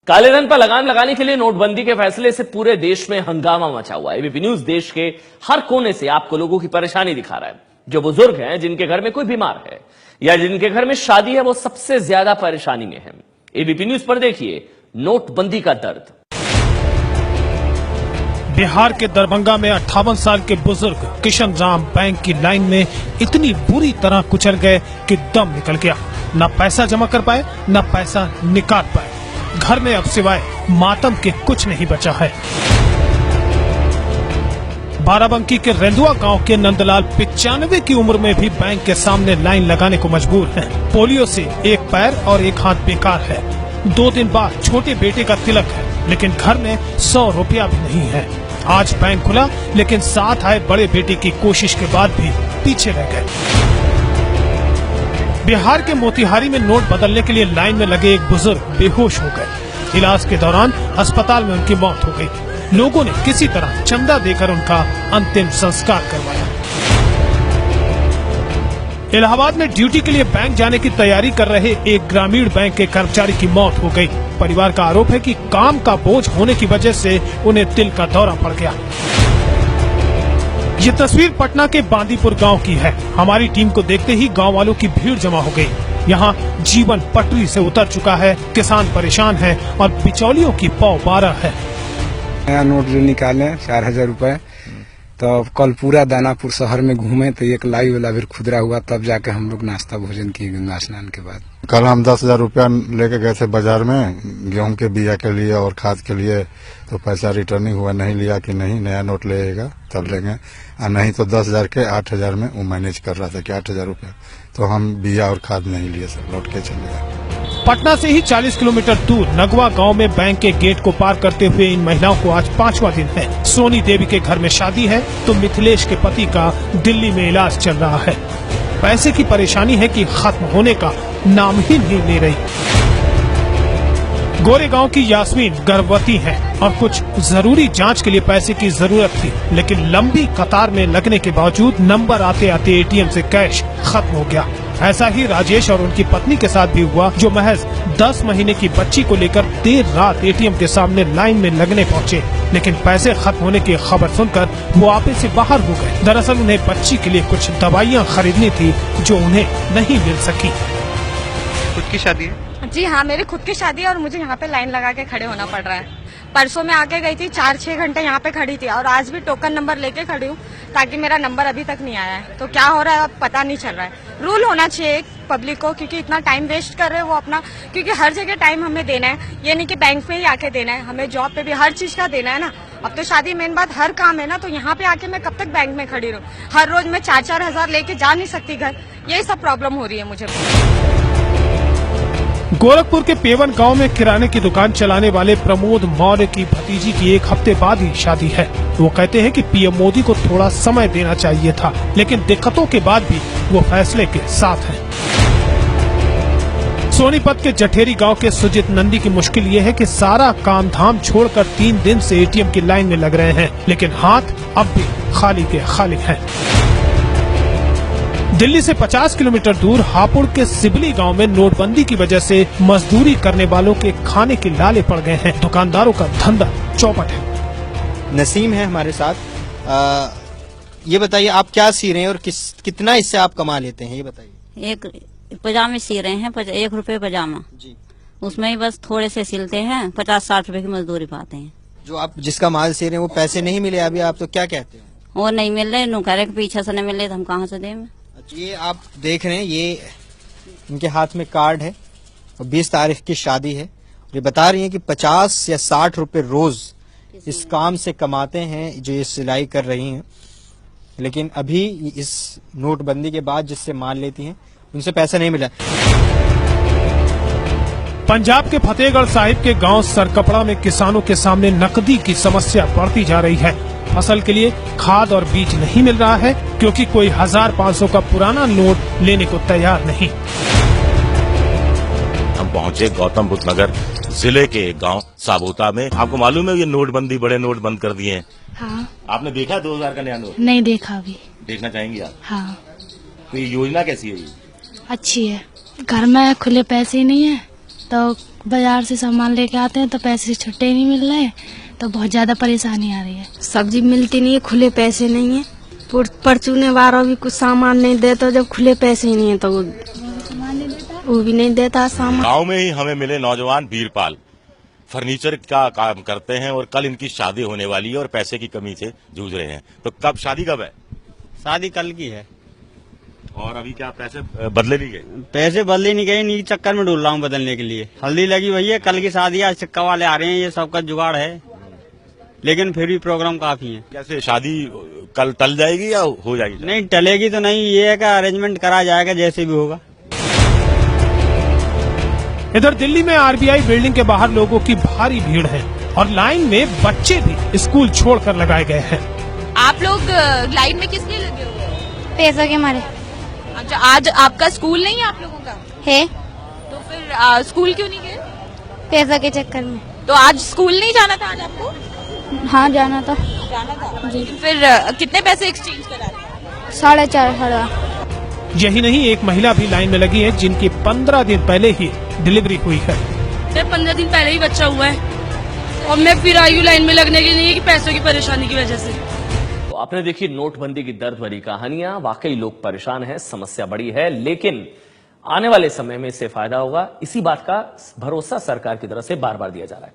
काले धन पर लगाम लगाने के लिए नोटबंदी के फैसले से पूरे देश में हंगामा मचा हुआ है। एबीपी न्यूज देश के हर कोने से आपको लोगों की परेशानी दिखा रहा है। जो बुजुर्ग हैं, जिनके घर में कोई बीमार है या जिनके घर में शादी है, वो सबसे ज्यादा परेशानी में है। एबीपी न्यूज पर देखिए नोटबंदी का दर्द। बिहार के दरभंगा में 58 साल के बुजुर्ग किशन राम बैंक की लाइन में इतनी बुरी तरह कुचल गए कि दम निकल गया। न पैसा जमा कर पाए, न पैसा निकाल पाए। घर में अब सिवाय मातम के कुछ नहीं बचा है। बाराबंकी के रेंदुआ गांव के नंदलाल 95 की उम्र में भी बैंक के सामने लाइन लगाने को मजबूर हैं। पोलियो से एक पैर और एक हाथ बेकार है। 2 दिन बाद छोटे बेटे का तिलक है, लेकिन घर में 100 रुपया भी नहीं है। आज बैंक खुला, लेकिन साथ आए बड़े बेटे की कोशिश के बाद भी पीछे रह गए। बिहार के मोतिहारी में नोट बदलने के लिए लाइन में लगे एक बुजुर्ग बेहोश हो गए। इलाज के दौरान अस्पताल में उनकी मौत हो गई। लोगों ने किसी तरह चंदा देकर उनका अंतिम संस्कार करवाया। इलाहाबाद में ड्यूटी के लिए बैंक जाने की तैयारी कर रहे एक ग्रामीण बैंक के कर्मचारी की मौत हो गई। परिवार का आरोप है कि काम का बोझ होने की वजह से उन्हें दिल का दौरा पड़ गया। ये तस्वीर पटना के बांदीपुर गांव की है। हमारी टीम को देखते ही गांव वालों की भीड़ जमा हो गई। यहाँ जीवन पटरी से उतर चुका है, किसान परेशान है और बिचौलियों की पौ 12 है। नया नोट जो निकाले 4000 रुपए, तो कल पूरा दानापुर शहर में घूमे तो एक लाई वाला फिर खुदरा हुआ, तब जाके हम लोग नाश्ता भोजन किए गंगा स्नान के बाद। कल हम 10,000 रुपया लेके गए थे बाजार में गेहूं के बिया के लिए और खाद के लिए, तो पैसा रिटर्निंग हुआ, नहीं लिया कि नहीं नया नोट लेगा तब लेंगे, और नहीं तो 10,000 के 8,000 में वो मैनेज कर रहा था कि 8,000 रुपया, तो हम बिया और खाद नहीं लिए, सब लौट के चले गए। पटना से ही 40 किलोमीटर दूर नगवा गांव में बैंक के गेट को पार करते हुए इन महिलाओं को आज 5वां दिन है। सोनी देवी के घर में शादी है तो मिथिलेश के पति का दिल्ली में इलाज चल रहा है। पैसे की परेशानी है कि खत्म होने का नाम ही नहीं ले रही। गोरेगांव की यास्मीन गर्भवती हैं और कुछ जरूरी जांच के लिए पैसे की जरूरत थी, लेकिन लंबी कतार में लगने के बावजूद नंबर आते आते एटीएम से कैश खत्म हो गया। ऐसा ही राजेश और उनकी पत्नी के साथ भी हुआ, जो महज 10 महीने की बच्ची को लेकर देर रात एटीएम के सामने लाइन में लगने पहुंचे, लेकिन पैसे खत्म होने की खबर सुनकर वो आपे से बाहर हो गए। दरअसल उन्हें बच्ची के लिए कुछ दवाइयाँ खरीदनी थी जो उन्हें नहीं मिल सकी। खुद की शादी है? जी हाँ, मेरी खुद की शादी है और मुझे यहाँ पे लाइन लगा के खड़े होना पड़ रहा है। परसों मैं आके गई थी, 4-6 घंटे यहाँ पे खड़ी थी और आज भी टोकन नंबर लेके खड़ी हूँ, ताकि मेरा नंबर अभी तक नहीं आया है। तो क्या हो रहा है अब पता नहीं चल रहा है। रूल होना चाहिए पब्लिक को, क्योंकि इतना टाइम वेस्ट कर रहे हैं वो अपना, क्योंकि हर जगह टाइम हमें देना है। ये नहीं कि बैंक में ही आके देना है, हमें जॉब पे भी हर चीज का देना है ना। अब तो शादी मेन बात हर काम है ना, तो यहाँ पे आके मैं कब तक बैंक में खड़ी रहूँ? हर रोज मैं 4-4 हजार लेके जा नहीं सकती घर। यही सब प्रॉब्लम हो रही है मुझे। गोरखपुर के पेवन गांव में किराने की दुकान चलाने वाले प्रमोद मौर्य की भतीजी की 1 हफ्ते बाद ही शादी है। वो कहते हैं कि पीएम मोदी को थोड़ा समय देना चाहिए था, लेकिन दिक्कतों के बाद भी वो फैसले के साथ हैं। सोनीपत के जठेरी गांव के सुजित नंदी की मुश्किल ये है कि सारा काम धाम छोड़कर 3 दिन से एटीएम की लाइन में लग रहे हैं, लेकिन हाथ अब भी खाली के खाली हैं। दिल्ली से 50 किलोमीटर दूर हापुड़ के सिबली गांव में नोटबंदी की वजह से मजदूरी करने वालों के खाने के लाले पड़ गए हैं। दुकानदारों का धंधा चौपट है। नसीम है हमारे साथ। ये बताइए आप क्या सी रहे हैं और कितना इससे आप कमा लेते हैं, ये बताइए। एक पजामे सी रहे हैं, 1 रुपए पजामा जी। उसमें ही बस थोड़े से सिलते हैं, 50-60 रुपए की मजदूरी पाते हैं। जो आप जिसका माल सी रहे हैं वो पैसे नहीं मिले अभी, आप तो क्या कहते हैं? वो नहीं मिल रहे, नुकरे के पीछे से नहीं मिल रहे तो हम कहाँ से दें? ये आप देख रहे हैं, ये इनके हाथ में कार्ड है और 20 तारीख की शादी है। ये बता रही हैं कि 50 या 60 रुपए रोज इस काम से कमाते हैं, जो ये सिलाई कर रही हैं। लेकिन अभी इस नोटबंदी के बाद जिससे माल लेती हैं उनसे पैसा नहीं मिला। पंजाब के फतेहगढ़ साहिब के गांव सरकपड़ा में किसानों के सामने नकदी की समस्या बढ़ती जा रही है। फसल के लिए खाद और बीज नहीं मिल रहा है, क्योंकि कोई 1500 का पुराना नोट लेने को तैयार नहीं। हम पहुंचे गौतम बुद्ध नगर जिले के एक गांव साबोता में। आपको मालूम है ये नोटबंदी, बड़े नोट बंद कर दिए हैं। हाँ। आपने देखा 2000 का नया नोट? नहीं देखा अभी। देखना चाहेंगी आप? हाँ। तो ये योजना कैसी है? ये अच्छी है। घर में खुले पैसे ही नहीं है तो बाजार से सामान लेके आते हैं तो पैसे छुट्टे ही नहीं मिल रहे, तो बहुत ज्यादा परेशानी आ रही है। सब्जी मिलती नहीं है, खुले पैसे नहीं है। परचूने वाला भी कुछ सामान नहीं देता, जब खुले पैसे ही नहीं है तो वो भी नहीं देता सामान। गांव में ही हमें मिले नौजवान वीरपाल फर्नीचर का काम करते हैं और कल इनकी शादी होने वाली है और पैसे की कमी से जूझ रहे हैं। तो कब शादी कब है? शादी कल की है। और अभी क्या पैसे बदले नहीं गए? पैसे बदले नहीं गए, इन्हीं चक्कर में ढूंढ रहा हूँ बदलने के लिए। हल्दी लगी हुई है, कल की शादी है, आज चक्का वाले आ रहे हैं, ये सबका जुगाड़ है, लेकिन फिर भी प्रोग्राम काफी है। कैसे शादी कल टल जाएगी या हो जाएगी? नहीं टलेगी तो नहीं, ये है कि अरेंजमेंट करा जाएगा जैसे भी होगा। इधर दिल्ली में आरबीआई बिल्डिंग के बाहर लोगों की भारी भीड़ है और लाइन में बच्चे भी स्कूल छोड़कर लगाए गए हैं। आप लोग लाइन में किस लिए लगे हुए हो? पैसों के मारे अच्छा, आज आपका स्कूल नहीं है आप लोगों का? है, तो फिर स्कूल क्यों नहीं गए? पैसों के चक्कर में। तो आज स्कूल नहीं जाना था आज आपको? हाँ जाना था। जाना था जी। फिर कितने पैसे एक्सचेंज करा रहे हैं? 4.5। यही नहीं, एक महिला भी लाइन में लगी है जिनकी 15 दिन पहले ही डिलीवरी हुई है। 15 दिन पहले ही बच्चा हुआ है और मैं फिर आई हूँ लाइन में लगने के लिए कि पैसों की परेशानी की वजह से। तो आपने देखी नोटबंदी की दर्द भरी कहानियां। वाकई लोग परेशान हैं, समस्या बड़ी है, लेकिन आने वाले समय में इससे फायदा होगा, इसी बात का भरोसा सरकार की तरफ से बार बार दिया जा रहा है।